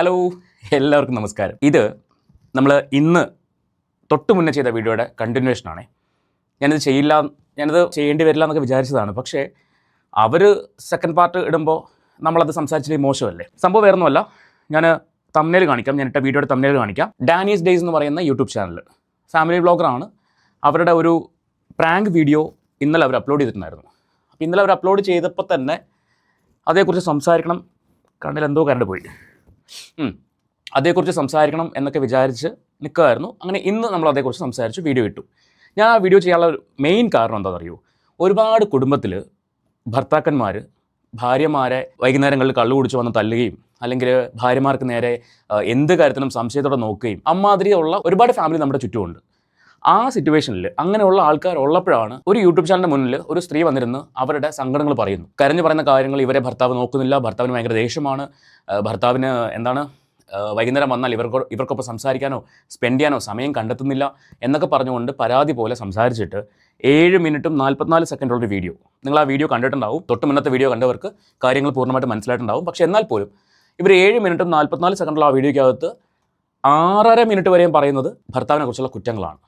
Hello, എല്ലാവർക്കും നമസ്കാരം. ഇത് നമ്മൾ ഇന്ന് തൊട്ട് മുന്നേ ചെയ്ത വീഡിയോയുടെ കണ്ടിന്യൂഷനാണ്. ഞാനിത് ചെയ്യേണ്ടി വരില്ല എന്നൊക്കെ വിചാരിച്ചതാണ്. പക്ഷേ അവർ സെക്കൻഡ് പാർട്ട് ഇടുമ്പോൾ നമ്മളത് സംസാരിച്ചിട്ട് മോശമല്ലേ. സംഭവം വേറൊന്നുമല്ല, ഞാൻ തംബ്നെയിൽ കാണിക്കാം. ഞാൻ ഇട്ട വീഡിയോയുടെ തംബ്നെയിൽ കാണിക്കാം. ഡാനീസ് ഡേയ്സ് എന്ന് പറയുന്ന യൂട്യൂബ് ചാനൽ, ഫാമിലി വ്ളോഗറാണ്. അവരുടെ ഒരു പ്രാങ്ക് വീഡിയോ ഇന്നലെ അവർ അപ്ലോഡ് ചെയ്തിട്ടുണ്ടായിരുന്നു. അപ്പോൾ ഇന്നലെ അവർ അപ്ലോഡ് ചെയ്തപ്പോൾ തന്നെ അതേക്കുറിച്ച് സംസാരിക്കണം, കണ്ണിലെന്തോ കരണ്ട് പോയി, അതേക്കുറിച്ച് സംസാരിക്കണം എന്നൊക്കെ വിചാരിച്ച് നിൽക്കുമായിരുന്നു. അങ്ങനെ ഇന്ന് നമ്മൾ അതേക്കുറിച്ച് സംസാരിച്ച് വീഡിയോ ഇട്ടു. ഞാൻ ആ വീഡിയോ ചെയ്യാനുള്ള ഒരു മെയിൻ കാരണം എന്താണെന്നറിയോ? ഒരുപാട് കുടുംബത്തിൽ ഭർത്താക്കന്മാർ ഭാര്യമാരെ വൈകുന്നേരങ്ങളിൽ കള്ളു കുടിച്ച് വന്ന് തല്ലുകയും അല്ലെങ്കിൽ ഭാര്യമാർക്ക് നേരെ എന്ത് കാര്യത്തിനും സംശയത്തോടെ നോക്കുകയും അമ്മാതിരിയുള്ള ഒരുപാട് ഫാമിലി നമ്മുടെ ചുറ്റുമുണ്ട്. ആ സിറ്റുവേഷനിൽ അങ്ങനെയുള്ള ആൾക്കാർ ഉള്ളപ്പോഴാണ് ഒരു യൂട്യൂബ് ചാനലിൻ്റെ മുന്നിൽ ഒരു സ്ത്രീ വന്നിരുന്ന് അവരുടെ സങ്കടങ്ങൾ പറയുന്നു. കരഞ്ഞു പറയുന്ന കാര്യങ്ങൾ, ഇവരെ ഭർത്താവ് നോക്കുന്നില്ല, ഭർത്താവിന് ഭയങ്കര ദേഷ്യമാണ്, ഭർത്താവിന് വൈകുന്നേരം വന്നാൽ ഇവർക്കൊപ്പം സംസാരിക്കാനോ സ്പെൻഡ് ചെയ്യാനോ സമയം കണ്ടെത്തുന്നില്ല എന്നൊക്കെ പറഞ്ഞുകൊണ്ട് പരാതി പോലെ സംസാരിച്ചിട്ട് 7 മിനിറ്റും 44 സെക്കൻഡുള്ളൊരു വീഡിയോ. നിങ്ങൾ ആ വീഡിയോ കണ്ടിട്ടുണ്ടാവും. തൊട്ട് മുന്നത്തെ വീഡിയോ കണ്ടവർക്ക് കാര്യങ്ങൾ പൂർണ്ണമായിട്ട് മനസ്സിലായിട്ടുണ്ടാവും. പക്ഷേ എന്നാൽ പോലും ഇവർ 7 മിനിറ്റും 44 സെക്കൻഡുള്ള ആ വീഡിയോയ്ക്കകത്ത് 6.5 മിനിറ്റ് വരെയും പറയുന്നത് ഭർത്താവിനെ കുറിച്ചുള്ള കുറ്റങ്ങളാണ്.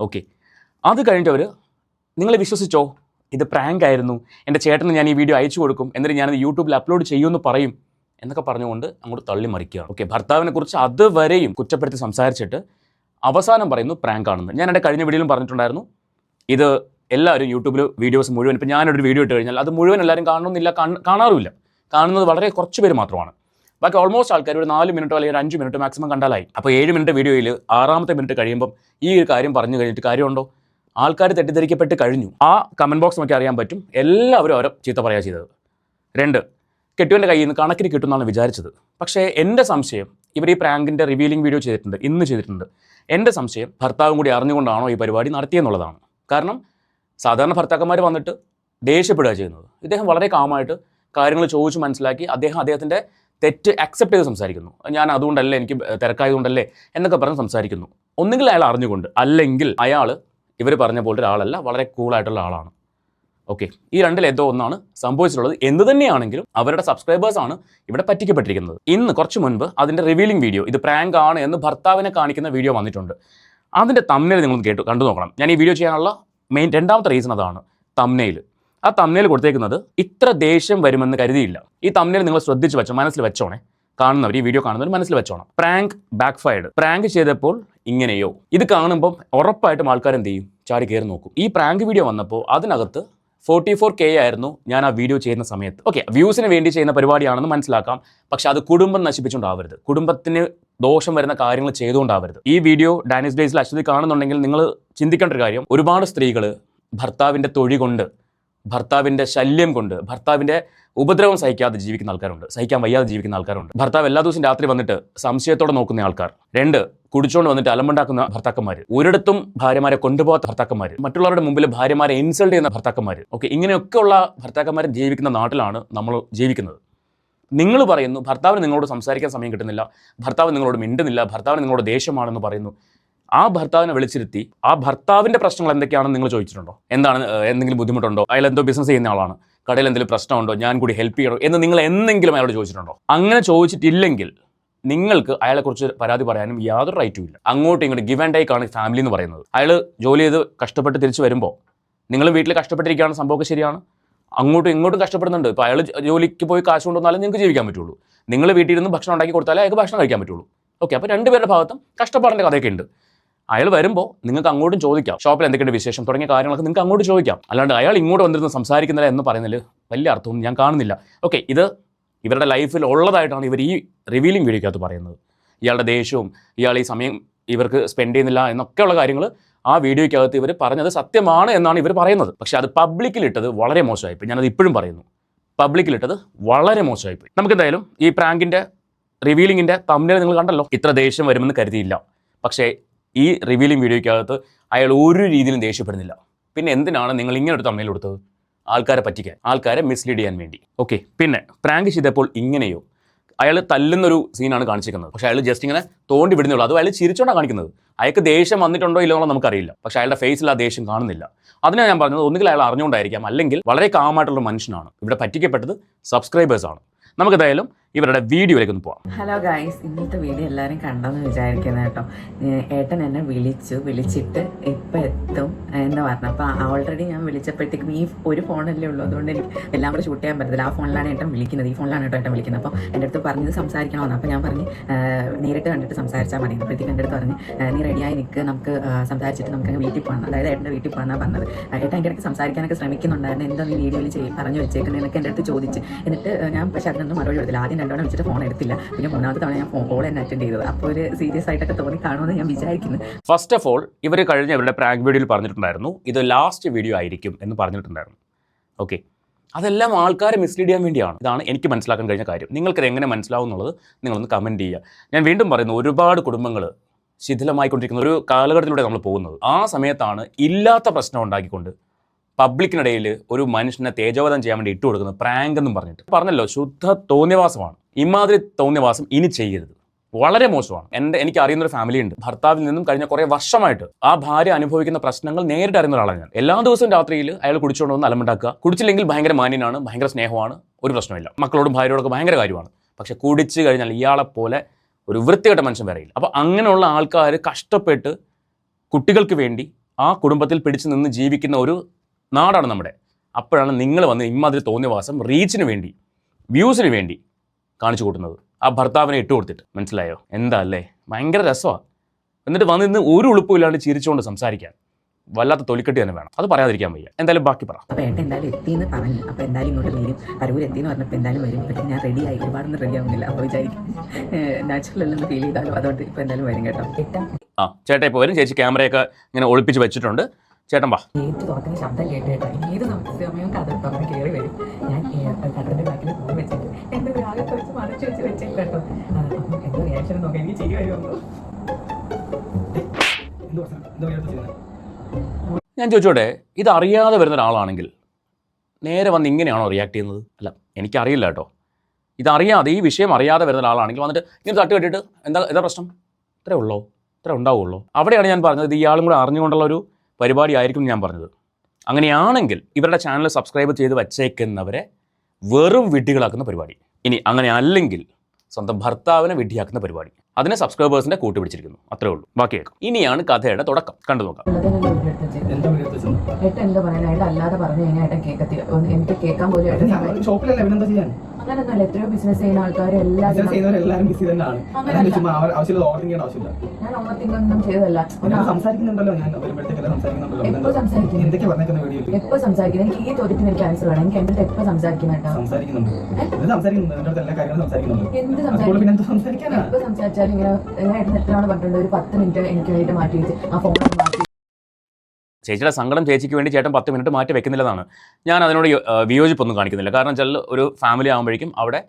ഓക്കെ, അത് കഴിഞ്ഞിട്ട് അവർ, നിങ്ങൾ വിശ്വസിച്ചോ, ഇത് പ്രാങ്ക് ആയിരുന്നു, എൻ്റെ ചേട്ടന് ഞാൻ ഈ വീഡിയോ അയച്ചു കൊടുക്കും, എന്നിട്ട് ഞാനത് യൂട്യൂബിൽ അപ്ലോഡ് ചെയ്യുമെന്ന് പറയും എന്നൊക്കെ പറഞ്ഞുകൊണ്ട് അങ്ങോട്ട് തള്ളി മറിക്കുകയാണ്. ഓക്കെ, ഭർത്താവിനെ കുറിച്ച് അതുവരെയും കുറ്റപ്പെടുത്തി സംസാരിച്ചിട്ട് അവസാനം പറയുന്നു പ്രാങ്ക് ആണെന്ന്. ഞാൻ എൻ്റെ കഴിഞ്ഞ വീഡിയോയിലും പറഞ്ഞിട്ടുണ്ടായിരുന്നു, ഇത് എല്ലാവരും യൂട്യൂബിൽ വീഡിയോസ് മുഴുവൻ, ഇപ്പോൾ ഞാനൊരു വീഡിയോ ഇട്ട് കഴിഞ്ഞാൽ അത് മുഴുവൻ എല്ലാവരും കാണണമെന്നില്ല, കാണാറുമില്ല. കാണുന്നത് വളരെ കുറച്ച് പേര് മാത്രമാണ്. ബാക്കി ഓൾമോസ്റ്റ് ആൾക്കാർ ഒരു 4 മിനിറ്റോ അല്ലെങ്കിൽ 5 മിനിറ്റ് മാക്സിമം കണ്ടാലായി. അപ്പോൾ 7 മിനിറ്റ് വീഡിയോയിൽ 6ാമത്തെ മിനിറ്റ് കഴിയുമ്പം ഈ ഒരു കാര്യം പറഞ്ഞു കഴിഞ്ഞിട്ട് കാര്യമുണ്ടോ? ആൾക്കാർ തെറ്റിദ്ധരിക്കപ്പെട്ട് കഴിഞ്ഞു. ആ കമൻറ്റ് ബോക്സ് നോക്കി അറിയാൻ പറ്റും, എല്ലാവരും ഓരോ ചീത്ത പറയുക ചെയ്തത്. 2, കെട്ടുവിൻ്റെ കയ്യിൽ നിന്ന് കണക്കിന് കിട്ടുമെന്നാണ് വിചാരിച്ചത്. പക്ഷേ എൻ്റെ സംശയം, ഇവർ ഈ പ്രാങ്കിൻ്റെ റിവീലിംഗ് വീഡിയോ ഇന്ന് ചെയ്തിട്ടുണ്ട്. എൻ്റെ സംശയം ഭർത്താവും കൂടി അറിഞ്ഞുകൊണ്ടാണോ ഈ പരിപാടി നടത്തിയെന്നുള്ളതാണ്. കാരണം സാധാരണ ഭർത്താക്കന്മാർ വന്നിട്ട് ദേഷ്യപ്പെടുക ചെയ്യുന്നത്. ഇദ്ദേഹം വളരെ കാമായിട്ട് കാര്യങ്ങൾ ചോദിച്ച് മനസ്സിലാക്കി അദ്ദേഹത്തിൻ്റെ തെറ്റ് അക്സെപ്റ്റ് ചെയ്ത് സംസാരിക്കുന്നു. ഞാൻ അതുകൊണ്ടല്ലേ, എനിക്ക് തിരക്കായതുകൊണ്ടല്ലേ എന്നൊക്കെ പറഞ്ഞ് സംസാരിക്കുന്നു. ഒന്നുകിൽ അയാൾ അറിഞ്ഞുകൊണ്ട്, അല്ലെങ്കിൽ അയാൾ ഇവർ പറഞ്ഞ പോലത്തെ ഒരാളല്ല, വളരെ കൂളായിട്ടുള്ള ആളാണ്. ഓക്കെ, ഈ രണ്ടിലേതോ ഒന്നാണ് സംഭവിച്ചിട്ടുള്ളത്. എന്ത് തന്നെയാണെങ്കിലും അവരുടെ സബ്സ്ക്രൈബേഴ്സാണ് ഇവിടെ പറ്റിക്കപ്പെട്ടിരിക്കുന്നത്. ഇന്ന് കുറച്ച് മുൻപ് അതിൻ്റെ റിവീലിംഗ് വീഡിയോ, ഇത് പ്രാങ്ക് ആണ് എന്ന് ഭർത്താവിനെ കാണിക്കുന്ന വീഡിയോ വന്നിട്ടുണ്ട്. അതിൻ്റെ തംബ്നെയിൽ നിങ്ങൾ കണ്ടു നോക്കണം. ഞാൻ ഈ വീഡിയോ ചെയ്യാനുള്ള രണ്ടാമത്തെ റീസൺ അതാണ്. തംബ്നെയിൽ, ആ തംബ്നെയിൽ കൊടുത്തേക്കുന്നത് ഇത്ര ദേഷ്യം വരുമെന്ന് കരുതിയില്ല. ഈ തംബ്നെയിൽ നിങ്ങൾ ശ്രദ്ധിച്ച് വെച്ചോ, മനസ്സിൽ വെച്ചോണേ. കാണുന്നവർ, ഈ വീഡിയോ കാണുന്നവർ മനസ്സിൽ വെച്ചോണം. പ്രാങ്ക് ബാക്ക് ഫയർഡ്, പ്രാങ്ക് ചെയ്തപ്പോൾ ഇങ്ങനെയോ. ഇത് കാണുമ്പം ഉറപ്പായിട്ടും ആൾക്കാർ എന്ത് ചെയ്യും? ചാടി കയറി നോക്കും. ഈ പ്രാങ്ക് വീഡിയോ വന്നപ്പോൾ അതിനകത്ത് 44K ആയിരുന്നു ഞാൻ ആ വീഡിയോ ചെയ്യുന്ന സമയത്ത്. ഓക്കെ, വ്യൂസിന് വേണ്ടി ചെയ്യുന്ന പരിപാടിയാണെന്ന് മനസ്സിലാക്കാം. പക്ഷെ അത് കുടുംബം നശിപ്പിച്ചുകൊണ്ടാവരുത്, കുടുംബത്തിന് ദോഷം വരുന്ന കാര്യങ്ങൾ ചെയ്തുകൊണ്ടാവരുത്. ഈ വീഡിയോ ഡാനീസ് ഡേയ്സിൽ അശ്വതി കാണുന്നുണ്ടെങ്കിൽ നിങ്ങൾ ചിന്തിക്കേണ്ട ഒരു കാര്യം, ഒരുപാട് സ്ത്രീകൾ ഭർത്താവിൻ്റെ തൊഴി കൊണ്ട്, ഭർത്താവിൻ്റെ ശല്യം കൊണ്ട്, ഭർത്താവിൻ്റെ ഉപദ്രവം സഹിക്കാൻ വയ്യാതെ ജീവിക്കുന്ന ആൾക്കാരുണ്ട്. ഭർത്താവ് എല്ലാ ദിവസവും രാത്രി വന്നിട്ട് സംശയത്തോടെ നോക്കുന്ന ആൾക്കാർ. 2, കുടിച്ചുകൊണ്ട് വന്നിട്ട് അലമ്പുണ്ടാക്കുന്ന ഭർത്താക്കന്മാർ. ഒരിടത്തും ഭാര്യമാരെ കൊണ്ടുപോകാത്ത ഭർത്താക്കന്മാർ. മറ്റുള്ളവരുടെ മുമ്പിൽ ഭാര്യമാരെ ഇൻസൾട്ട് ചെയ്യുന്ന ഭർത്താക്കന്മാർ. ഓക്കെ, ഇങ്ങനെയൊക്കെയുള്ള ഭർത്താക്കന്മാർ ജീവിക്കുന്ന നാട്ടിലാണ് നമ്മൾ ജീവിക്കുന്നത്. നിങ്ങൾ പറയുന്നു ഭർത്താവിന് നിങ്ങളോട് സംസാരിക്കാൻ സമയം കിട്ടുന്നില്ല, ഭർത്താവ് നിങ്ങളോട് മിണ്ടുന്നില്ല, ഭർത്താവിന് നിങ്ങളോട് ദേഷ്യമാണെന്ന് പറയുന്നു. ആ ഭർത്താവിനെ വിളിച്ചിരുത്തി ആ ഭർത്താവിൻ്റെ പ്രശ്നങ്ങൾ എന്തൊക്കെയാണെന്ന് നിങ്ങൾ ചോദിച്ചിട്ടുണ്ടോ? എന്താണ്, എന്തെങ്കിലും ബുദ്ധിമുട്ടുണ്ടോ, അയാൾ എന്തോ ബിസിനസ് ചെയ്യുന്ന ആളാണ്, കടയിൽ എന്തെങ്കിലും പ്രശ്നമുണ്ടോ, ഞാൻ കൂടി ഹെൽപ്പ് ചെയ്യണോ എന്ന് നിങ്ങൾ എന്തെങ്കിലും അയാളോട് ചോദിച്ചിട്ടുണ്ടോ? അങ്ങനെ ചോദിച്ചിട്ടില്ലെങ്കിൽ നിങ്ങൾക്ക് അയാളെക്കുറിച്ച് പരാതി പറയാനും യാതൊരു റൈറ്റും ഇല്ല. അങ്ങോട്ടും ഇങ്ങോട്ട് ഗിവ് ആൻഡ് ടേക്ക് ആണ് ഫാമിലി എന്ന് പറയുന്നത്. അയാൾ ജോലി ചെയ്ത് കഷ്ടപ്പെട്ട് തിരിച്ചു വരുമ്പോൾ നിങ്ങൾ വീട്ടിൽ കഷ്ടപ്പെട്ടിരിക്കുകയാണ്, സംഭവമൊക്കെ ശരിയാണ്. അങ്ങോട്ടും ഇങ്ങോട്ടും കഷ്ടപ്പെടുന്നുണ്ട്. ഇപ്പോൾ അയാൾ ജോലിക്ക് പോയി കാശ് കൊണ്ടുവന്നാലും നിങ്ങൾക്ക് ജീവിക്കാൻ പറ്റുള്ളൂ. നിങ്ങൾ വീട്ടിൽ ഇരുന്ന് ഭക്ഷണം ഉണ്ടാക്കി കൊടുത്താലേ അയാൾക്ക് ഭക്ഷണം കഴിക്കാൻ പറ്റുള്ളൂ. ഓക്കെ, അപ്പോൾ 2 പേരുടെ ഭാഗത്തും കഷ്ടപ്പാടിൻ്റെ കഥയൊക്കെ ഉണ്ട്. അയാൾ വരുമ്പോൾ നിങ്ങൾക്ക് അങ്ങോട്ടും ചോദിക്കാം, ഷോപ്പിൽ എന്തൊക്കെയുണ്ട് വിശേഷം തുടങ്ങിയ കാര്യങ്ങളൊക്കെ നിങ്ങൾക്ക് അങ്ങോട്ട് ചോദിക്കാം. അല്ലാണ്ട് അയാൾ ഇങ്ങോട്ട് വന്നിരുന്ന് സംസാരിക്കുന്നില്ല എന്ന് പറയുന്നതിൽ വലിയ അർത്ഥമൊന്നും ഞാൻ കാണുന്നില്ല. ഓക്കെ, ഇത് ഇവരുടെ ലൈഫിൽ ഉള്ളതായിട്ടാണ് ഇവർ ഈ റിവീലിംഗ് വീഡിയോക്കകത്ത് പറയുന്നത്. ഇയാളുടെ ദേഷ്യവും ഇയാൾ ഈ സമയം ഇവർക്ക് സ്പെൻഡ് ചെയ്യുന്നില്ല എന്നൊക്കെയുള്ള കാര്യങ്ങൾ ആ വീഡിയോയ്ക്കകത്ത് ഇവർ പറഞ്ഞത് സത്യമാണ് എന്നാണ് ഇവർ പറയുന്നത്. പക്ഷേ അത് പബ്ലിക്കിലിട്ടത് വളരെ മോശമായിപ്പോയി. ഞാനത് ഇപ്പോഴും പറയുന്നു, പബ്ലിക്കിലിട്ടത് വളരെ മോശമായിപ്പോയി. നമുക്കെന്തായാലും ഈ പ്രാങ്കിൻ്റെ റിവീലിങ്ങിൻ്റെ തംബ്നെയിൽ നിങ്ങൾ കണ്ടല്ലോ. ഇത്ര ദേഷ്യം വരുമെന്ന് കരുതിയില്ല. പക്ഷേ ഈ റിവീലിംഗ് വീഡിയോയ്ക്കകത്ത് അയാൾ ഒരു രീതിയിലും ദേഷ്യപ്പെടുന്നില്ല. പിന്നെ എന്തിനാണ് നിങ്ങൾ ഇങ്ങനെ ഒരു തംബ്നെയിൽ കൊടുത്തത്? ആൾക്കാരെ പറ്റിക്കാൻ, ആൾക്കാരെ മിസ്ലീഡ് ചെയ്യാൻ വേണ്ടി. ഓക്കെ, പിന്നെ പ്രാങ്ക് ചെയ്തപ്പോൾ ഇങ്ങനെയോ, അയാൾ തല്ലുന്നൊരു സീനാണ് കാണിച്ചിരിക്കുന്നത്. പക്ഷേ അയാൾ ജസ്റ്റ് ഇങ്ങനെ തോണ്ടി വിടുന്നുള്ളൂ. അത് അയാൾ ചിരിച്ചോണ്ടാണ് കാണിക്കുന്നത്. അയാൾക്ക് ദേഷ്യം വന്നിട്ടുണ്ടോ ഇല്ലോ എന്നുള്ളത് നമുക്കറിയില്ല. പക്ഷേ അയാളുടെ ഫേസിൽ ആ ദേഷ്യം കാണുന്നില്ല. അതിനാണ് ഞാൻ പറഞ്ഞത്, ഒന്നുകിൽ അയാൾ അറിഞ്ഞുകൊണ്ടായിരിക്കാം, അല്ലെങ്കിൽ വളരെ കാമായിട്ടുള്ള മനുഷ്യനാണ്. ഇവിടെ പറ്റിക്കപ്പെട്ടത് സബ്സ്ക്രൈബേഴ്സാണ്. നമുക്കെന്തായാലും ഇവരുടെ വീഡിയോയിലേക്ക് ഒന്ന് പോവാം. ഹലോ ഗായ്സ്, ഇന്നത്തെ വീഡിയോ എല്ലാവരും കണ്ടെന്ന് വിചാരിക്കുന്നത് കേട്ടോ. ഏട്ടൻ എന്നെ വിളിച്ചിട്ട് ഇപ്പം എത്തും എന്ന് പറഞ്ഞു. അപ്പോൾ ഓൾറെഡി ഞാൻ വിളിച്ചപ്പോഴത്തേക്കും ഈ ഒരു ഫോണല്ലേ ഉള്ളൂ, അതുകൊണ്ട് എനിക്ക് എല്ലാം കൂടെ ഷൂട്ട് ചെയ്യാൻ പറ്റത്തില്ല. ആ ഫോണിലാണ് ഏട്ടൻ വിളിക്കുന്നത്, ഈ ഫോണിലാണ് കേട്ടോ ഏട്ടൻ വിളിക്കുന്നത്. അപ്പോൾ എൻ്റെ അടുത്ത് പറഞ്ഞത് സംസാരിക്കണമെന്ന്. അപ്പോൾ ഞാൻ പറഞ്ഞ് നേരിട്ട് കണ്ടിട്ട് സംസാരിച്ചാൽ മതി. അപ്പോഴത്തേക്ക് എൻ്റെ അടുത്ത് പറഞ്ഞ് നീ റെഡിയായി നിൽക്ക്, നമുക്ക് സംസാരിച്ചിട്ട് നമുക്ക് വീട്ടിൽ പോകണം, അതായത് ഏട്ടൻ്റെ വീട്ടിൽ പോകാനാണ് പറഞ്ഞത്. ഏട്ടൻ എൻ്റെ അടുത്ത് സംസാരിക്കാനൊക്കെ ശ്രമിക്കുന്നുണ്ടായിരുന്നു, എന്താ നീ വീഡിയോയിൽ പറഞ്ഞു വെച്ചേക്കുന്നത് എന്നൊക്കെ എൻ്റെ അടുത്ത് ചോദിച്ച്. എന്നിട്ട് ഞാൻ പക്ഷേ അതിനൊന്നും മറുപടി കൊടുത്തില്ല. ആദ്യം രണ്ടോടെ വെച്ചിട്ട് ഫോൺ എടുത്തില്ല, പിന്നെ മൂന്നാമത്തെ തവണ ഞാൻ കോൾ തന്നെ അറ്റൻഡ് ചെയ്തത്. അപ്പോൾ ഒരു സീരിയസ് ആയിട്ടൊക്കെ തോന്നി കാണുമെന്ന് ഞാൻ വിചാരിക്കുന്നു. ഫസ്റ്റ് ഓഫ് ഓൾ ഇവർ കഴിഞ്ഞ ഇവരുടെ പ്രാങ്ക് വീഡിയോയിൽ പറഞ്ഞിട്ടുണ്ടായിരുന്നു ഇത് ലാസ്റ്റ് വീഡിയോ ആയിരിക്കും എന്ന് പറഞ്ഞിട്ടുണ്ടായിരുന്നു. ഓക്കെ, അതെല്ലാം ആൾക്കാരെ മിസ്ലീഡ് ചെയ്യാൻ വേണ്ടിയാണ്. ഇതാണ് എനിക്ക് മനസ്സിലാക്കാൻ കഴിഞ്ഞ കാര്യം. നിങ്ങൾക്കത് എങ്ങനെ മനസ്സിലാവും എന്നുള്ളത് നിങ്ങളൊന്ന് കമൻറ്റ് ചെയ്യുക. ഞാൻ വീണ്ടും പറയുന്നു, ഒരുപാട് കുടുംബങ്ങൾ ശിഥിലമായിക്കൊണ്ടിരിക്കുന്ന ഒരു കാലഘട്ടത്തിലൂടെ നമ്മൾ പോകുന്നത്. ആ സമയത്താണ് ഇല്ലാത്ത പ്രശ്നം ഉണ്ടാക്കിക്കൊണ്ട് പബ്ലിക്കിനിടയിൽ ഒരു മനുഷ്യനെ തേജോവധം ചെയ്യാൻ വേണ്ടി ഇട്ട് കൊടുക്കുന്നത് പ്രാങ്ക് എന്നും പറഞ്ഞല്ലോ. ശുദ്ധ തോന്നിയവാസമാണ്. ഇമാതിരി തോന്നിയവാസം ഇനി ചെയ്യരുത്, വളരെ മോശമാണ്. എനിക്ക് അറിയുന്നൊരു ഫാമിലി ഉണ്ട്. ഭർത്താവിൽ നിന്നും കഴിഞ്ഞ കുറേ വർഷമായിട്ട് ആ ഭാര്യ അനുഭവിക്കുന്ന പ്രശ്നങ്ങൾ നേരിട്ട് അറിയുന്ന ഒരാളാണ് ഞാൻ. എല്ലാ ദിവസവും രാത്രിയിൽ അയാൾ കുടിച്ചുകൊണ്ട് വന്ന് അലമുണ്ടാക്കുക. കുടിച്ചില്ലെങ്കിൽ ഭയങ്കര മാന്യനാണ്, ഭയങ്കര സ്നേഹമാണ്, ഒരു പ്രശ്നമില്ല, മക്കളോടും ഭാര്യയോടൊക്കെ ഭയങ്കര കാര്യമാണ്. പക്ഷെ കുടിച്ച് കഴിഞ്ഞാൽ ഇയാളെപ്പോലെ ഒരു വൃത്തികെട്ട മനുഷ്യൻ വരെയില്ല. അപ്പോൾ അങ്ങനെയുള്ള ആൾക്കാർ കഷ്ടപ്പെട്ട് കുട്ടികൾക്ക് വേണ്ടി ആ കുടുംബത്തിൽ പിടിച്ചു നിന്ന് ജീവിക്കുന്ന ഒരു നാടാണ് നമ്മുടെ. അപ്പോഴാണ് നിങ്ങൾ വന്ന് ഇമ്മാതിരി തോന്നിയവാസം റീച്ചിന് വേണ്ടി, വ്യൂസിന് വേണ്ടി കാണിച്ചു കൂട്ടുന്നത്. ആ ഭർത്താവിനെ ഇട്ട് കൊടുത്തിട്ട്. മനസ്സിലായോ? എന്താ അല്ലേ, ഭയങ്കര രസമാണ്. എന്നിട്ട് വന്ന് ഇന്ന് ഒരു ഉളുപ്പില്ലാണ്ട് ചിരിച്ചുകൊണ്ട് സംസാരിക്കാൻ വല്ലാത്ത തൊലിക്കെട്ടി തന്നെ വേണം. അത് പറയാതിരിക്കാൻ വയ്യ. എന്തായാലും ബാക്കി പറ. അപ്പോൾ ഏട്ടൻ എന്തായാലും എത്തിയെന്ന് പറഞ്ഞു. അപ്പോൾ എന്തായാലും ഇങ്ങോട്ട് വരും, കരൂർ എത്തിയെന്ന് പറഞ്ഞപ്പോൾ എന്തായാലും വരും. പക്ഷേ ഞാൻ റെഡിയായി, ഒരുപാടൊന്നും റെഡി ആവുന്നില്ല. അപ്പോൾ വിചാരിക്കും നാച്ചുറൽ അല്ലെന്ന് ഫീൽ ചെയ്താലോ, അതുകൊണ്ട് ഇപ്പോൾ എന്തായാലും വരും കേട്ടോ. ചേട്ടാ ഇപ്പോൾ വരും. ചേച്ചി ക്യാമറയൊക്കെ ഇങ്ങനെ ഒളിപ്പിച്ച് വെച്ചിട്ടുണ്ട്. ചേട്ടൻ വാ. ഗേറ്റ് തുറക്കുന്ന ശബ്ദം കേട്ട് കേട്ടോ ഏത് സമയം കഥ തുറന്ന് കയറി വരും. ഞാൻ കടലിൻ്റെ ബാക്കിൽ പോയി വെച്ചിട്ട് എൻ്റെ രാഗത്തെ വെച്ച് മറച്ച് വെച്ചേക്കും കേട്ടോ. അപ്പം എന്താ റിയാക്ഷൻ നോക്കാം, എനിക്ക് ചെയ്യ വരുമോ. ഞാൻ ചോദിച്ചോട്ടെ, ഇത് അറിയാതെ വരുന്ന ഒരാളാണെങ്കിൽ നേരെ വന്ന് ഇങ്ങനെയാണോ റിയാക്ട് ചെയ്യുന്നത്? അല്ല, എനിക്കറിയില്ല കേട്ടോ. ഇതറിയാതെ, ഈ വിഷയം അറിയാതെ വരുന്ന ഒരാളാണെങ്കിൽ വന്നിട്ട് ഇങ്ങനെ തട്ട് കെട്ടിയിട്ട് എന്താ പ്രശ്നം, ഇത്രേ ഉണ്ടാവുള്ളൂ. അവിടെയാണ് ഞാൻ പറഞ്ഞത് ഇത് ഇയാളും കൂടെ അറിഞ്ഞുകൊണ്ടുള്ള ഒരു പരിപാടി ആയിരിക്കും ഞാൻ പറഞ്ഞത്. അങ്ങനെയാണെങ്കിൽ ഇവരുടെ ചാനൽ സബ്സ്ക്രൈബ് ചെയ്ത് വച്ചേക്കുന്നവരെ വെറും വിഡ്ഢികളാക്കുന്ന പരിപാടി. ഇനി അങ്ങനെ അല്ലെങ്കിൽ സ്വന്തം ഭർത്താവിനെ വിഡ്ഢിയാക്കുന്ന പരിപാടി. അതിനെ സബ്സ്ക്രൈബേഴ്സിന്റെ കൂട്ടി പിടിച്ചിരിക്കുന്നു. അത്രേ ഉള്ളൂ. ബാക്കി കേൾക്കും. ഇനിയാണ് കഥയുടെ തുടക്കം. കണ്ടു നോക്കാം. എന്താ പറയാനായിട്ട് അല്ലാതെ പറഞ്ഞു കഴിഞ്ഞാൽ എനിക്ക് കേൾക്കാൻ പോലും അങ്ങനൊന്നുമല്ല. എത്രയോ ബിസിനസ് ചെയ്യുന്ന ആൾക്കാർ എല്ലാവരും ഞാൻ ഓവർത്തിങ്കൊന്നും ചെയ്തതല്ല. എപ്പോ സംസാരിക്കുന്നത് എനിക്ക് ഈ ചോദ്യത്തിന് എനിക്ക് ആൻസർ വേണം. എനിക്ക് എന്റെ എപ്പോ സംസാരിക്കുന്ന കേട്ടോ. എന്ത് സംസാരിക്കും? എപ്പോ സംസാരിച്ചാലും ഇങ്ങനെ ഞാൻ എത്രയാണ് പറഞ്ഞിട്ടുണ്ട്, ഒരു 10 മിനിറ്റ് എനിക്ക് വേണ്ടിയിട്ട് മാറ്റി വെച്ച് ആ ഫോൺ മാറ്റി. ചേച്ചിയുടെ സങ്കടം ചേച്ചിക്ക് വേണ്ടി ചേട്ടൻ 10 മിനിറ്റ് മാറ്റി വെക്കുന്നില്ലെന്നാണ്. ഞാൻ അതിനോട് വിയോജിപ്പൊന്നും കാണിക്കുന്നില്ല. കാരണം വെച്ചാൽ ഒരു ഫാമിലി ആകുമ്പോഴേക്കും അവിടെ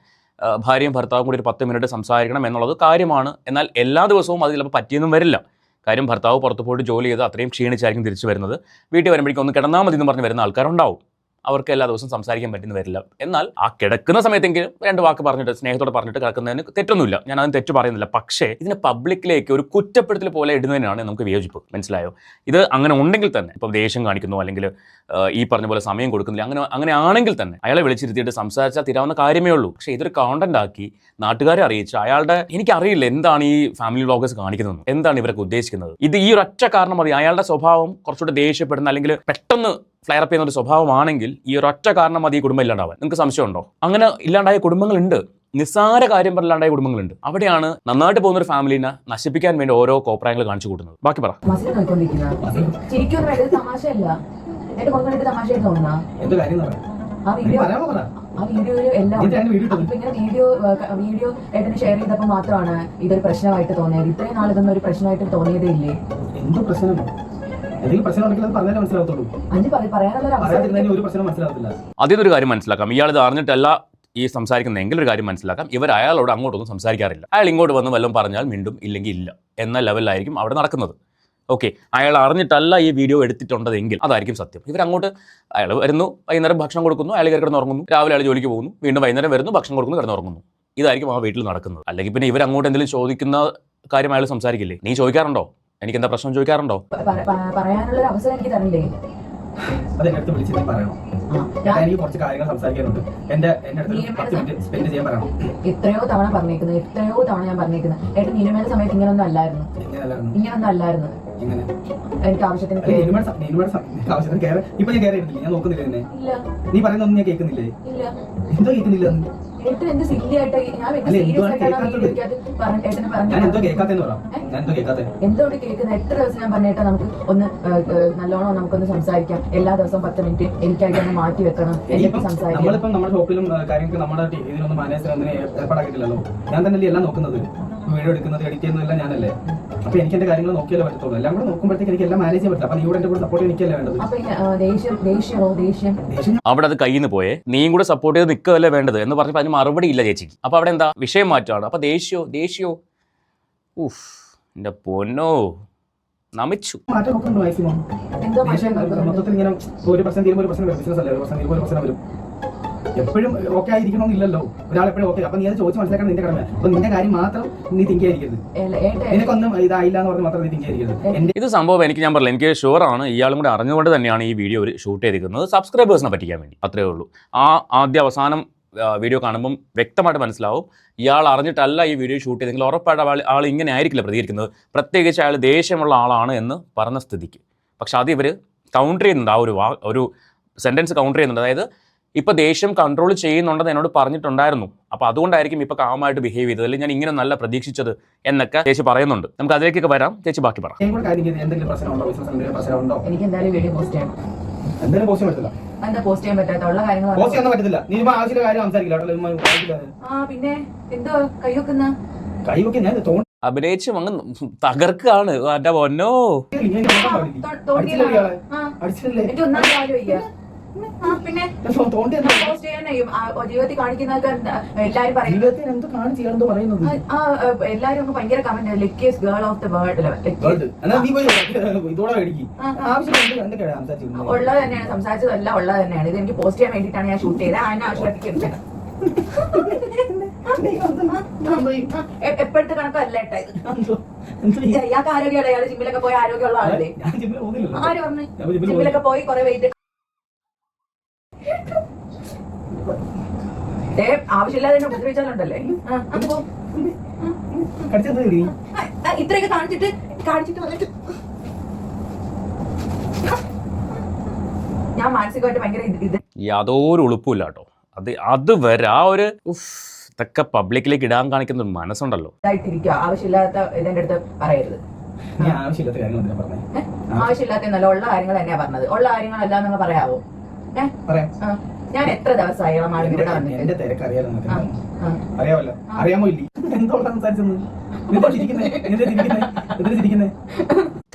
ഭാര്യയും ഭർത്താവും കൂടി ഒരു 10 മിനിറ്റ് സംസാരിക്കണം എന്നുള്ളത് കാര്യമാണ്. എന്നാൽ എല്ലാ ദിവസവും അത് ചിലപ്പോൾ പറ്റിയൊന്നും വരില്ല. കാര്യം ഭർത്താവ് പുറത്ത് പോയിട്ട് ജോലി ചെയ്ത് അത്രയും ക്ഷീണിച്ചായിരിക്കും തിരിച്ചു വരുന്നത്. വീട്ടിൽ വരുമ്പോഴേക്കും ഒന്ന് കിടന്നാൽ മതി എന്ന് പറഞ്ഞ് വരുന്ന ആൾക്കാരുണ്ടാവും. അവർക്ക് എല്ലാ ദിവസവും സംസാരിക്കാൻ പറ്റുന്ന വരില്ല. എന്നാൽ ആ കിടക്കുന്ന സമയത്തെങ്കിലും 2 വാക്ക് പറഞ്ഞിട്ട് സ്നേഹത്തോടെ പറഞ്ഞിട്ട് കിടക്കുന്നതിന് തെറ്റൊന്നുമില്ല. ഞാൻ അതിന് തെറ്റ് പറയുന്നില്ല. പക്ഷേ ഇതിനെ പബ്ലിക്കിലേക്ക് ഒരു കുറ്റപ്പെടുത്തൽ പോലെ ഇടുന്നതിനാണ് നമുക്ക് വിയോജിപ്പ്. മനസ്സിലായോ? ഇത് അങ്ങനെ ഉണ്ടെങ്കിൽ തന്നെ, ഇപ്പോൾ ദേഷ്യം കാണിക്കുന്നു അല്ലെങ്കിൽ ഈ പറഞ്ഞ പോലെ സമയം കൊടുക്കുന്നില്ല, അങ്ങനെ ആണെങ്കിൽ തന്നെ അയാളെ വിളിച്ചിരുത്തിയിട്ട് സംസാരിച്ചാൽ തീരാവുന്ന കാര്യമേ ഉള്ളൂ. പക്ഷേ ഇതൊരു കോണ്ടന്റ് ആക്കി നാട്ടുകാരെ അറിയിച്ച് അയാളുടെ, എനിക്കറിയില്ല എന്താണ് ഈ ഫാമിലി വ്ളോഗേഴ്സ് കാണിക്കുന്നത്, എന്താണ് ഇവരൊക്കെ ഉദ്ദേശിക്കുന്നത്. ഇത് ഈ ഒരൊറ്റ കാരണം മതി. അയാളുടെ സ്വഭാവം കുറച്ചുകൂടെ ദേഷ്യപ്പെടുന്ന അല്ലെങ്കിൽ പെട്ടെന്ന് ഫ്ലയർ അപ്പ് ചെയ്യുന്ന ഒരു സ്വഭാവമാണെങ്കിൽ ഈ ഒരൊറ്റ കാരണം മതി ഈ കുടുംബം ഇല്ലാണ്ടാവാൻ. നിങ്ങൾക്ക് സംശയമുണ്ടോ? അങ്ങനെ ഇല്ലാണ്ടായ കുടുംബങ്ങളുണ്ട്. നിസ്സാര കാര്യം പറഞ്ഞില്ലാണ്ടായ കുടുംബങ്ങളുണ്ട്. അവിടെയാണ് നന്നായിട്ട് പോകുന്ന ഒരു ഫാമിലിനെ നശിപ്പിക്കാൻ വേണ്ടി ഓരോ കോപ്രായങ്ങൾ കാണിച്ചു കൂട്ടുന്നത്. ബാക്കി പറ. ആ വീഡിയോയിൽ എല്ലാം ഇങ്ങനെ വീഡിയോ ഏട്ടന് ഷെയർ ചെയ്തപ്പോൾ മാത്രമാണ് ഇതൊരു പ്രശ്നമായിട്ട് തോന്നിയത്. ഇത്രയും നാൾ ഇതൊന്നും ഒരു പ്രശ്നമായിട്ട് തോന്നിയതേ ഇല്ലേ? അതിനൊരു കാര്യം മനസ്സിലാക്കാം. ഇയാളിത് അറിഞ്ഞിട്ടല്ല ഈ സംസാരിക്കുന്നതെങ്കിൽ ഒരു കാര്യം മനസ്സിലാക്കാം. ഇവർ അയാളോട് അങ്ങോട്ടൊന്നും സംസാരിക്കാറില്ല. അയാൾ ഇങ്ങോട്ട് വന്ന് വല്ലതും പറഞ്ഞാൽ മിണ്ടും, ഇല്ലെങ്കിൽ ഇല്ല എന്ന ലെവലിലായിരിക്കും അവിടെ നടക്കുന്നത്. ഓക്കെ, അയാൾ അറിഞ്ഞിട്ടല്ല ഈ വീഡിയോ എടുത്തിട്ടുണ്ടതെങ്കിൽ അതായിരിക്കും സത്യം. ഇവരങ്ങോട്ട് അയാൾ വരുന്നു, വൈകുന്നേരം ഭക്ഷണം കൊടുക്കുന്നു, അയാൾ കിടന്നുറങ്ങുന്നു, രാവിലെ അയാൾ ജോലിക്ക് പോകുന്നു, വീണ്ടും വൈകുന്നേരം വരുന്നു, ഭക്ഷണം കൊടുക്കുന്നു, കിടന്നുറങ്ങുന്നു. ഇതായിരിക്കും ആ വീട്ടിൽ നടക്കുന്നത്. അല്ലെങ്കിൽ പിന്നെ ഇവരങ്ങോട്ട് എന്തെങ്കിലും ചോദിക്കുന്ന കാര്യം അയാൾ സംസാരിക്കില്ലേ? നീ ചോദിക്കാറുണ്ടോ? എനിക്ക് എന്താ പ്രശ്നം ചോദിക്കാറുണ്ടോ? പറയാനുള്ള അവസരം എനിക്ക് തരണ്ടേ? അതെന്റെ അടുത്ത് വിളിച്ചിട്ട് പറയണം. എനിക്ക് കുറച്ച് കാര്യങ്ങൾ സംസാരിക്കാനുണ്ട്. എന്റെ അടുത്ത് 10 മിനിറ്റ് സ്പെൻഡ് ചെയ്യാൻ പറയണം. എത്രയോ തവണ ഞാൻ പറഞ്ഞേക്കുന്നത് ഏട്ടൻ നീനുമേടെ സമയത്ത് ഇങ്ങനൊന്നും അല്ലായിരുന്നു. എനിക്ക് ആവശ്യത്തിന് ആവശ്യത്തിന് കയറി ഇപ്പൊ ഞാൻ കയറിയിരുന്നില്ല, ഞാൻ നോക്കുന്നില്ല എന്നെ. നീ പറയുന്നൊന്നും ഞാൻ കേൾക്കുന്നില്ലേ? എന്തോ കേൾക്കുന്നില്ല. ഏട്ടൻ എന്ത് സില്ലിയായിട്ട് ഞാൻ എന്തോ കേൾക്കാത്തെന്ന് പറയാം. ഞാൻ എന്തോ കേൾക്കാത്തെ എന്തോട് കേൾക്കുന്നത്? എത്ര ദിവസം ഞാൻ പറഞ്ഞേട്ടാ നമുക്ക് ഒന്ന് നല്ലോണം നമുക്കൊന്ന് സംസാരിക്കാം. എല്ലാ ദിവസവും 10 മിനിറ്റ് എനിക്കായിട്ട് ഒന്ന് മാറ്റി വെക്കണം, എനിക്ക് സംസാരിക്കാം. നമ്മളിപ്പം നമ്മുടെ ഷോപ്പിലും കാര്യങ്ങൾക്ക് നമ്മുടെ ഇതിനൊന്നും മാനേജർ ഒന്നും ഏർപ്പാടാക്കിയിട്ടില്ലല്ലോ. ഞാൻ തന്നെയല്ലേ എല്ലാം നോക്കുന്നത്, വീഡിയോ എടുക്കുന്നത്, എഡിറ്റ് ചെയ്യുന്നതെല്ലാം ഞാനല്ലേ. അപ്പൊ എനിക്ക് എന്റെ കാര്യങ്ങൾ നോക്കിയാലേ പറ്റത്തുള്ളൂ. എല്ലാം കൂടെ നോക്കുമ്പോഴത്തേക്ക് എനിക്ക് എല്ലാം മാനേജ് ചെയ്യാൻ പറ്റില്ല. അപ്പൊ നീ കൂടെ എന്റെ കൂടെ സപ്പോർട്ട് എനിക്കല്ലേ വേണ്ടത്. അവിടെ അത് കയ്യിൽ നിന്ന് പോയേ, നീയും കൂടെ സപ്പോർട്ട് ചെയ്ത് നിൽക്കുകയല്ലേ വേണ്ടത് എന്ന് പറഞ്ഞപ്പോൾ അതിന് മറുപടി ഇല്ല ചേച്ചിക്ക്. അപ്പൊ അവിടെ എന്താ വിഷയം മാറ്റാണ്. അപ്പൊ ദേഷ്യോ ഊഫ് എന്റെ പൊന്നോ നമിച്ചു. മാറ്റം നോക്കുന്നുണ്ട് മാക്സിമം. മൊത്തത്തിൽ ഇങ്ങനെ 1% തീരുമ്പോൾ 1% വരും. ബിസിനസ് അല്ലേ, 1% തീരുമ്പോൾ 1% വരും. എപ്പോഴും ഓക്കെ ആയിരിക്കണമെന്നില്ലല്ലോ. ഒരാൾ എപ്പോഴും ഓക്കെ. അപ്പൊ നീ അത് ചോദിച്ച് മനസ്സിലാക്കണം നിന്റെ കടമ. അപ്പൊ നിന്റെ കാര്യം മാത്രം നീ തിങ്ക് ചെയ്തിരിക്കരുത്. നിനക്കൊന്നും ഇതായില്ല എന്ന് പറഞ്ഞ് മാത്രം നീ തിങ്ക് ചെയ്തിരിക്കരുത്. ഇത് സംഭവം ഞാൻ പറഞ്ഞില്ല, എനിക്ക് ഷുവറാണ് ഇയാളും കൂടെ അറിഞ്ഞുകൊണ്ട് തന്നെയാണ് ഈ വീഡിയോ ഷൂട്ട് ചെയ്തിരിക്കുന്നത്, സബ്സ്ക്രൈബേഴ്സിനെ പറ്റിക്കാൻ വേണ്ടി. അത്രേ ഉള്ളൂ. ആദ്യ അവസാനം വീഡിയോ കാണുമ്പം വ്യക്തമായിട്ട് മനസ്സിലാവും ഇയാൾ അറിഞ്ഞിട്ടല്ല ഈ വീഡിയോ ഷൂട്ട് ചെയ്തെങ്കിൽ ഉറപ്പായിട്ട് ആൾ ഇങ്ങനെ ആയിരിക്കില്ല പ്രതികരിക്കുന്നത്. പ്രത്യേകിച്ച് അയാൾ ദേഷ്യമുള്ള ആളാണ് എന്ന് പറഞ്ഞ സ്ഥിതിക്ക്. പക്ഷെ അത് ഇവർ കൗണ്ടർ ചെയ്യുന്നുണ്ട്. ആ ഒരു സെൻറ്റൻസ് കൗണ്ടർ ചെയ്യുന്നുണ്ട്. അതായത് ഇപ്പോൾ ദേഷ്യം കൺട്രോൾ ചെയ്യുന്നുണ്ടെന്ന് എന്നോട് പറഞ്ഞിട്ടുണ്ടായിരുന്നു. അപ്പോൾ അതുകൊണ്ടായിരിക്കും ഇപ്പോൾ കാമായിട്ട് ബിഹേവ് ചെയ്തത്, അല്ലെങ്കിൽ ഞാൻ ഇങ്ങനെ നല്ല പ്രതീക്ഷിച്ചത് എന്നൊക്കെ ചേച്ചി പറയുന്നുണ്ട്. നമുക്ക് അതിലേക്കൊക്കെ വരാം. ചേച്ചി ബാക്കി പറ. എനിക്ക് എന്തായാലും വീഡിയോ പോസ്റ്റ് ചെയ്യണം. എന്തായാലും പോസ്റ്റ് പറ്റില്ല. എന്താ പോസ്റ്റ് ചെയ്യാൻ പറ്റാത്ത ഉള്ള കാര്യങ്ങൾ പോസ്റ്റ് ചെയ്യാൻ പറ്റത്തില്ല. നീ ആവശ്യമുള്ള കാര്യം സംസാരിക്കില്ല. പിന്നെ എന്തോ കൈവെക്കുന്ന കൈവെക്കാൻ ഞാൻ അഭിനയിച്ച് അങ്ങ് തകർക്കാണ്. എന്റെ പൊന്നോ എനിക്ക് ഒന്നാം കാര്യം പിന്നെ പോസ്റ്റ് ചെയ്യാനും ജീവിതത്തിൽ കാണിക്കുന്നതൊക്കെ എല്ലാരും പറയുന്നത്. എല്ലാരും ഭയങ്കര comment luckiest girl of the world ഉള്ളത് തന്നെയാണ്. സംസാരിച്ചതല്ല ഉള്ളത് തന്നെയാണ്. ഇത് എനിക്ക് പോസ്റ്റ് ചെയ്യാൻ വേണ്ടിയിട്ടാണ് ഞാൻ ഷൂട്ട് ചെയ്തത്. അതിനെ ആവശ്യമായിട്ട് എപ്പോഴത്തെ കണക്കല്ല ഏട്ടാ ഇത്. ഇയാൾക്ക് ആരോഗ്യമുള്ള ഇയാള് ജിമ്മിലൊക്കെ പോയി ആരോഗ്യമുള്ള ആളല്ലേ? ആര് പറഞ്ഞു? ജിമ്മിലൊക്കെ പോയി കുറെ വെയിറ്റ് ആവശ്യമില്ലാതെ ഉപദ്രവിച്ചാലുണ്ടല്ലേ. ഇത്രയൊക്കെ കാണിച്ചിട്ട് വന്നിട്ട് ഞാൻ മാനസികമായിട്ട് ഭയങ്കര യാതൊരു ഉളുപ്പില്ല കേട്ടോ. അത് വരെ ആ ഒരു ഇതൊക്കെ പബ്ലിക്കിലേക്ക് ഇടാൻ കാണിക്കുന്ന ഒരു മനസ്സുണ്ടല്ലോ. ഇതായിട്ടിരിക്കുക. ആവശ്യമില്ലാത്ത ഇതിന്റെ അടുത്ത് പറയരുത്. ആവശ്യമില്ലാത്ത നല്ല ഉള്ള കാര്യങ്ങൾ തന്നെയാ പറഞ്ഞത്. ഉള്ള കാര്യങ്ങളല്ല നിങ്ങൾ പറയാവോ? ഞാൻ എത്ര ദിവസമായി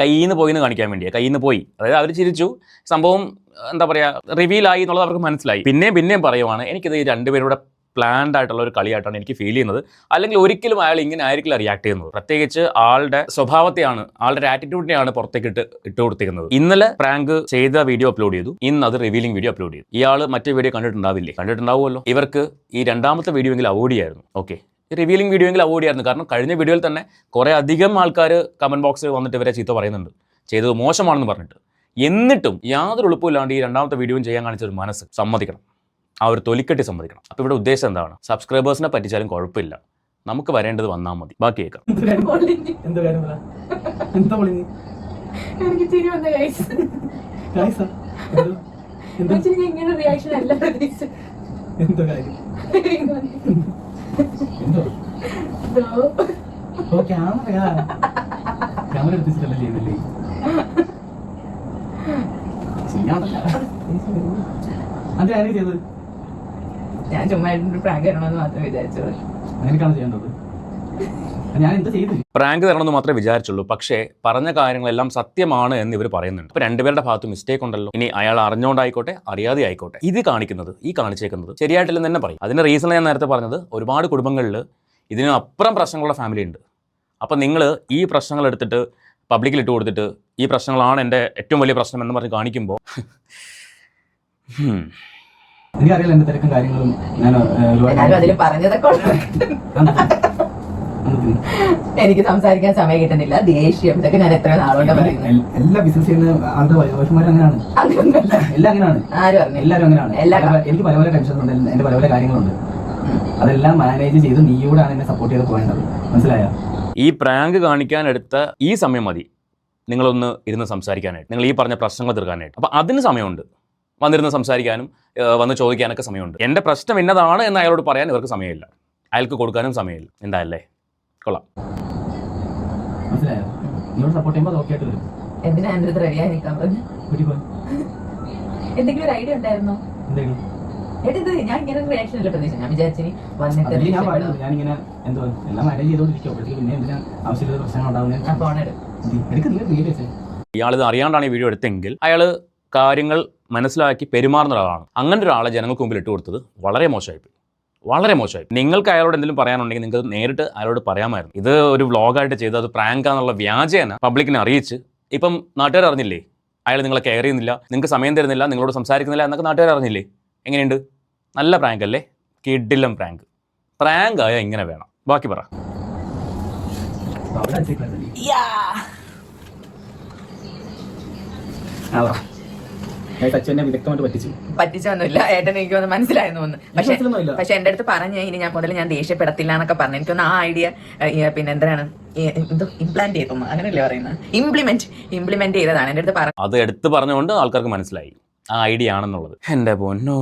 കയ്യിന്ന് പോയിന്ന് കാണിക്കാൻ വേണ്ടിയാ. കയ്യിന്ന് പോയി, അതായത് അവർ ചിരിച്ചു. സംഭവം എന്താ പറയാ റിവീലായി എന്നുള്ളത് അവർക്ക് മനസ്സിലായി. പിന്നെയും പറയുവാണ് എനിക്കിത് ഈ രണ്ടുപേരുടെ പ്ലാൻഡ് ആയിട്ടുള്ള ഒരു കളിയായിട്ടാണ് എനിക്ക് ഫീൽ ചെയ്യുന്നത്. അല്ലെങ്കിൽ ഒരിക്കലും അയാൾ ഇങ്ങനെ ആയിരിക്കില്ല റിയാക്ട് ചെയ്യുന്നത്. പ്രത്യേകിച്ച് ആളുടെ സ്വഭാവത്തെയാണ്, ആളുടെ ആറ്റിറ്റ്യൂഡിനെയാണ് പുറത്തേക്ക് ഇട്ട് കൊടുത്തിരിക്കുന്നത്. ഇന്നലെ പ്രാങ്ക് ചെയ്ത വീഡിയോ അപ്ലോഡ് ചെയ്തു, ഇന്ന് അത് റിവീലിംഗ് വീഡിയോ അപ്ലോഡ് ചെയ്തു. ഇയാൾ മറ്റേ വീഡിയോ കണ്ടിട്ടുണ്ടാവുമല്ലോ. ഇവർക്ക് ഈ രണ്ടാമത്തെ വീഡിയോ എങ്കിലും അവോയ്ഡ് ചെയ്യായിരുന്നു. ഓക്കെ, റിവീലിംഗ് വീഡിയോ എങ്കിലും അവോയ്ഡ് ചെയ്യായിരുന്നു. കാരണം കഴിഞ്ഞ വീഡിയോയിൽ തന്നെ കുറേ അധികം ആൾക്കാർ കമന്റ് ബോക്സിൽ വന്നിട്ട് ഇവരെ ചീത്ത പറയുന്നുണ്ട്, ചെയ്തത് മോശമാണെന്ന് പറഞ്ഞിട്ട്. എന്നിട്ടും യാതൊരു എളുപ്പമില്ലാണ്ട് ഈ രണ്ടാമത്തെ വീഡിയോയും ചെയ്യാൻ കാണിച്ചൊരു മനസ്സ് സമ്മതിക്കണം. ആ ഒരു തൊലിക്കെട്ടി സമ്മതിക്കണം. അപ്പോൾ ഇവിടെ ഉദ്ദേശം എന്താണ്? സബ്സ്ക്രൈബേഴ്സിനെ പറ്റിച്ചാലും കുഴപ്പമില്ല, നമുക്ക് വരേണ്ടത് വന്നാൽ മതി, ബാക്കി കേൾക്കാം. ഞാൻ ചുമ്മാ പ്രാങ്ക് തരണമെന്ന് മാത്രമേ വിചാരിച്ചുള്ളൂ. പ്രാങ്ക് തരണമെന്ന് മാത്രമേ വിചാരിച്ചുള്ളൂ. പക്ഷേ പറഞ്ഞ കാര്യങ്ങളെല്ലാം സത്യമാണ് എന്ന് ഇവർ പറയുന്നുണ്ട്. അപ്പോൾ രണ്ടുപേരുടെ ഭാഗത്ത് മിസ്റ്റേക്ക് ഉണ്ടല്ലോ. ഇനി അയാൾ അറിഞ്ഞുകൊണ്ടായിക്കോട്ടെ അറിയാതെ ആയിക്കോട്ടെ, ഈ കാണിച്ചേക്കുന്നത് ശരിയായിട്ടില്ലെന്ന് തന്നെ പറയും. അതിന് റീസൺ ഞാൻ നേരത്തെ പറഞ്ഞത്, ഒരുപാട് കുടുംബങ്ങളിൽ ഇതിനപ്പുറം പ്രശ്നങ്ങളുള്ള ഫാമിലി ഉണ്ട്. അപ്പം നിങ്ങൾ ഈ പ്രശ്നങ്ങൾ എടുത്തിട്ട് പബ്ലിക്കിൽ ഇട്ട് കൊടുത്തിട്ട് ഈ പ്രശ്നങ്ങളാണ് എൻ്റെ ഏറ്റവും വലിയ പ്രശ്നം എന്ന് പറഞ്ഞ് കാണിക്കുമ്പോൾ എനിക്കറിയില്ല എന്റെ തിരക്കും കാര്യങ്ങളും. ഞാൻ അതിൽ പറഞ്ഞതൊക്കെ എനിക്ക് സംസാരിക്കാൻ സമയം കിട്ടുന്നില്ല, ദേഷ്യം, ഇതൊക്കെ ഞാൻ എത്ര നാളുകൊണ്ട് പറയുന്നത്. എല്ലാ ബിസിനസ് ചെയ്യുന്ന ആളുടെ വൈഫുമാരും അങ്ങനെയാണ്. എല്ലാം അങ്ങനെയാണ്. ആരും പറഞ്ഞു എല്ലാവരും അങ്ങനെയാണ്. എനിക്ക് പല പല ടെൻഷൻസ് ഉണ്ട്, എന്റെ പല പല കാര്യങ്ങളുണ്ട്. അതെല്ലാം മാനേജ് ചെയ്ത് നീയോടാണ് എന്നെ സപ്പോർട്ട് ചെയ്ത് പോകേണ്ടത്. മനസ്സിലായോ? ഈ പ്രാങ്ക് കാണിക്കാൻ എടുത്ത ഈ സമയം മതി നിങ്ങളൊന്ന് ഇരുന്ന് സംസാരിക്കാനായിട്ട്, നിങ്ങൾ ഈ പറഞ്ഞ പ്രശ്നങ്ങൾ തീർക്കാനായിട്ട്. അപ്പോൾ അതിന് സമയമുണ്ട്, വന്നിരുന്ന് സംസാരിക്കാനും വന്ന് ചോദിക്കാനൊക്കെ സമയമുണ്ട്. എൻ്റെ പ്രശ്നം എന്നതാണ് എന്ന് അയാളോട് പറയാൻ ഇവർക്ക് സമയമില്ല, അയാൾക്ക് കൊടുക്കാനും സമയമില്ല. എന്തായല്ലേ? കൊള്ളാം. മനസ്സിലായോ? നീയോട് സപ്പോർട്ട് ചെയ്യുമ്പോൾ അത് ഓക്കെ ആയിട്ട് വരും. എന്തിനാ എൻ്റെ അടുത്ത് റെഡിയായി നിൽക്കാൻ പറഞ്ഞു? വീട്ടിൽ പോയി എന്തെങ്കിലും ഒരു ഐഡിയ ഉണ്ടായിരുന്നോ? എന്തെങ്കിലും ഞാൻ ഇങ്ങനെ റിയാക്ഷൻ ഇല്ല പ്രതീക്ഷ. ഞാൻ വിചാരിച്ചു വന്നിട്ട് ഞാൻ പാടുന്നു. ഞാനിങ്ങനെ എന്തോ എല്ലാം മാനേജ് ചെയ്തോണ്ടിരിക്കും. അപ്പോഴത്തേക്ക് പിന്നെ എന്തിനാ ആവശ്യമില്ലാത്ത പ്രശ്നങ്ങൾ ഉണ്ടാവുന്നത്? ഫോൺ എടുക്കും. ഇയാളിത് അറിയാണ്ടാണ് ഈ വീഡിയോ എടുത്തെങ്കിൽ അയാൾ കാര്യങ്ങൾ മനസ്സിലാക്കി പെരുമാറുന്ന ഒരാളാണ്. അങ്ങനെ ഒരാളെ ജനങ്ങൾക്ക് മുമ്പിൽ ഇട്ട് കൊടുത്തത് വളരെ മോശമായിപ്പോയി, വളരെ മോശമായി. നിങ്ങൾക്ക് അയാളോട് എന്തെങ്കിലും പറയാനുണ്ടെങ്കിൽ നിങ്ങൾക്ക് നേരിട്ട് അയാളോട് പറയാമായിരുന്നു. ഇത് ഒരു വ്ളോഗായിട്ട് ചെയ്ത് അത് പ്രാങ്കാന്നുള്ള വ്യാജേന പബ്ലിക്കിനെ അറിയിച്ച് ഇപ്പം നാട്ടുകാർ അറിഞ്ഞില്ലേ അയാൾ നിങ്ങളെ കെയർ ചെയ്യുന്നില്ല, നിങ്ങൾക്ക് സമയം തരുന്നില്ല, നിങ്ങളോട് സംസാരിക്കുന്നില്ല എന്നൊക്കെ നാട്ടുകാർ അറിഞ്ഞില്ലേ? എങ്ങനെയുണ്ട്? നല്ല പ്രാങ്ക് അല്ലേ? കിഡിലം പ്രാങ്ക്. പ്രാങ്ക് ആയാൽ ഇങ്ങനെ വേണം. ബാക്കി പറ. പറ്റിച്ചൊന്നുമില്ല ഏട്ടൻ, എനിക്ക് ഒന്ന് മനസ്സിലായിരുന്നു ഒന്ന്. പക്ഷെ എന്റെ അടുത്ത് പറഞ്ഞ ഇനി ഞാൻ മുതൽ ഞാൻ ദേഷ്യപ്പെടത്തില്ല എന്നൊക്കെ പറഞ്ഞു. എനിക്കൊന്ന് ആ ഐഡിയ പിന്നെ എന്താണ് ഇംപ്ലാന്റ് ചെയ്തു, അങ്ങനെയല്ലേ പറയുന്നത്, ഇംപ്ലിമെന്റ് ചെയ്തതാണ് എന്റെ അടുത്ത് പറഞ്ഞു. അത് എടുത്ത് പറഞ്ഞുകൊണ്ട് ആൾക്കാർക്ക് മനസ്സിലായി ആ ഐഡിയ ആണെന്നുള്ളത്. എൻ്റെ പൊന്നോ,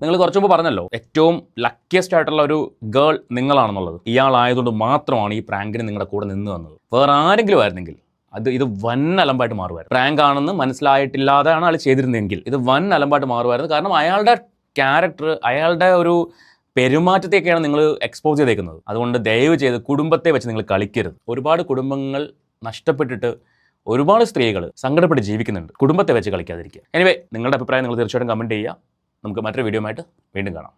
നിങ്ങൾ കുറച്ച് മുമ്പ് പറഞ്ഞല്ലോ ഏറ്റവും ലക്കിയസ്റ്റ് ആയിട്ടുള്ള ഒരു ഗേൾ നിങ്ങളാണെന്നുള്ളത്. ഇയാളായതുകൊണ്ട് മാത്രമാണ് ഈ പ്രാങ്കിന് നിങ്ങളുടെ കൂടെ നിന്ന് വന്നത്. വേറെ ആരെങ്കിലും ആയിരുന്നെങ്കിൽ ഇത് വൻ അലമ്പായിട്ട് മാറുമായിരുന്നു. പ്രാങ്ക് ആണെന്ന് മനസ്സിലായിട്ടില്ലാതെയാണ് ആൾ ചെയ്തിരുന്നതെങ്കിൽ ഇത് വൻ അലമ്പായിട്ട് മാറുമായിരുന്നു. കാരണം അയാളുടെ ക്യാരക്ടർ, അയാളുടെ ഒരു പെരുമാറ്റത്തെയൊക്കെയാണ് നിങ്ങൾ എക്സ്പോസ് ചെയ്തേക്കുന്നത്. അതുകൊണ്ട് ദയവ് ചെയ്ത് കുടുംബത്തെ വെച്ച് നിങ്ങൾ കളിക്കരുത്. ഒരുപാട് കുടുംബങ്ങൾ നഷ്ടപ്പെട്ടിട്ട് ഒരുപാട് സ്ത്രീകൾ സങ്കടപ്പെട്ട് ജീവിക്കുന്നുണ്ട്. കുടുംബത്തെ വെച്ച് കളിക്കാതിരിക്കുക. എനിവേ, നിങ്ങളുടെ അഭിപ്രായം നിങ്ങൾ തീർച്ചയായിട്ടും കമൻറ്റ് ചെയ്യുക. നമുക്ക് മറ്റൊരു വീഡിയോ ആയിട്ട് വീണ്ടും കാണാം.